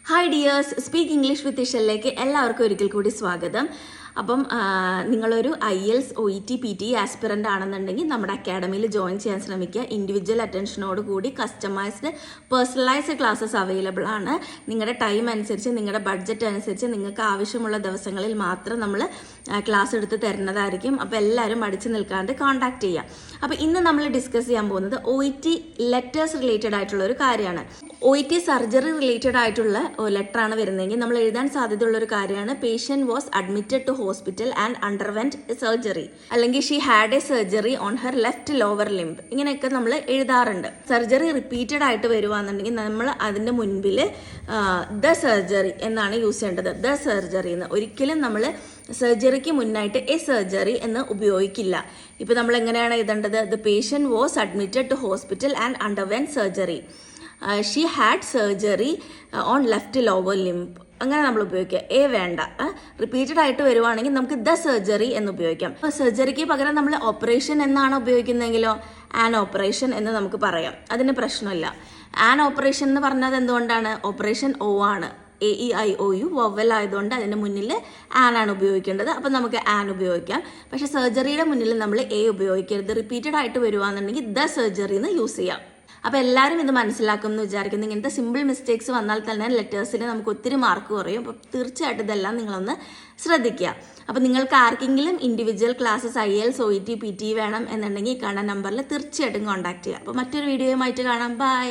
Hi dears, speak English with ഇഷലിലേക്ക് എല്ലാവർക്കും ഒരിക്കൽ കൂടി സ്വാഗതം. അപ്പം നിങ്ങളൊരു IELTS OET PT ആസ്പിറൻ്റ് ആണെന്നുണ്ടെങ്കിൽ നമ്മുടെ അക്കാഡമിയിൽ ജോയിൻ ചെയ്യാൻ ശ്രമിക്കുക. ഇൻഡിവിജ്വൽ അറ്റൻഷനോട് കൂടി കസ്റ്റമൈസ്ഡ് പേഴ്സണലൈസ്ഡ് ക്ലാസ്സസ് അവൈലബിൾ ആണ്. നിങ്ങളുടെ ടൈം അനുസരിച്ച്, നിങ്ങളുടെ ബഡ്ജറ്റ് അനുസരിച്ച് നിങ്ങൾക്ക് ആവശ്യമുള്ള ദിവസങ്ങളിൽ മാത്രം നമ്മൾ ക്ലാസ് എടുത്ത് തരുന്നതായിരിക്കും. അപ്പോൾ എല്ലാവരും മടിച്ചു നിൽക്കാണ്ട് കോൺടാക്ട് ചെയ്യാം. അപ്പോൾ ഇന്ന് നമ്മൾ ഡിസ്കസ് ചെയ്യാൻ പോകുന്നത് OET ലെറ്റേഴ്സ് റിലേറ്റഡ് ആയിട്ടുള്ള ഒരു കാര്യമാണ്. OET സർജറി റിലേറ്റഡ് ആയിട്ടുള്ള ലെറ്ററാണ് വരുന്നതെങ്കിൽ നമ്മൾ എഴുതാൻ സാധ്യതയുള്ള ഒരു കാര്യമാണ് patient was admitted to hospital and underwent surgery, അല്ലെങ്കിൽ she had a surgery on her left lower limb. ഇങ്ങനെയൊക്കെ നമ്മൾ എഴുതാറുണ്ട്. സർജറി റിപ്പീറ്റഡ് ആയിട്ട് വരുവാന്നുണ്ടെങ്കിൽ നമ്മൾ അതിൻ്റെ മുൻപിൽ ദ സർജറി എന്നാണ് യൂസ് ചെയ്യേണ്ടത്. ദ സർജറി എന്ന് ഒരിക്കലും നമ്മൾ സർജറിക്ക് മുന്നായിട്ട് എ സർജറി എന്ന് ഉപയോഗിക്കില്ല. ഇപ്പം നമ്മൾ എങ്ങനെയാണ് എഴുതേണ്ടത്? The patient was admitted to hospital and underwent surgery. She had surgery on left lower limb. അങ്ങനെ നമ്മൾ ഉപയോഗിക്കുക. എ വേണ്ട. റിപ്പീറ്റഡ് ആയിട്ട് വരുവാണെങ്കിൽ നമുക്ക് ദ സർജറി എന്ന് ഉപയോഗിക്കാം. അപ്പോൾ സർജറിക്ക് പകരം നമ്മൾ ഓപ്പറേഷൻ എന്നാണ് ഉപയോഗിക്കുന്നതെങ്കിലോ ആൻ ഓപ്പറേഷൻ എന്ന് നമുക്ക് പറയാം. അതിന് പ്രശ്നമില്ല. ആൻ ഓപ്പറേഷൻ എന്ന് പറഞ്ഞത് എന്തുകൊണ്ടാണ്? ഓപ്പറേഷൻ O ആണ്. AEIOU വവൽ ആയതുകൊണ്ട് അതിൻ്റെ മുന്നിൽ ആൻ ആണ് ഉപയോഗിക്കേണ്ടത്. അപ്പം നമുക്ക് ആൻ ഉപയോഗിക്കാം. പക്ഷേ സർജറിയുടെ മുന്നിൽ നമ്മൾ എ ഉപയോഗിക്കരുത്. റിപ്പീറ്റഡ് ആയിട്ട് വരുവാന്നുണ്ടെങ്കിൽ ദ സർജറി എന്ന് യൂസ് ചെയ്യാം. അപ്പോൾ എല്ലാവരും ഇത് മനസ്സിലാക്കും എന്ന് വിചാരിക്കുന്നു. ഇങ്ങനത്തെ സിമ്പിൾ മിസ്റ്റേക്സ് വന്നാൽ തന്നെ ലെറ്റേഴ്സിൽ നമുക്ക് ഒത്തിരി മാർക്ക് കുറയും. അപ്പോൾ തീർച്ചയായിട്ടും ഇതെല്ലാം നിങ്ങളൊന്ന് ശ്രദ്ധിക്കുക. അപ്പോൾ നിങ്ങൾക്ക് ആർക്കെങ്കിലും individual classes IELTS OET PT വേണം എന്നുണ്ടെങ്കിൽ ഈ കാണുന്ന നമ്പറിൽ തീർച്ചയായിട്ടും കോൺടാക്ട് ചെയ്യുക. അപ്പോൾ മറ്റൊരു വീഡിയോയുമായിട്ട് കാണാം. ബൈ.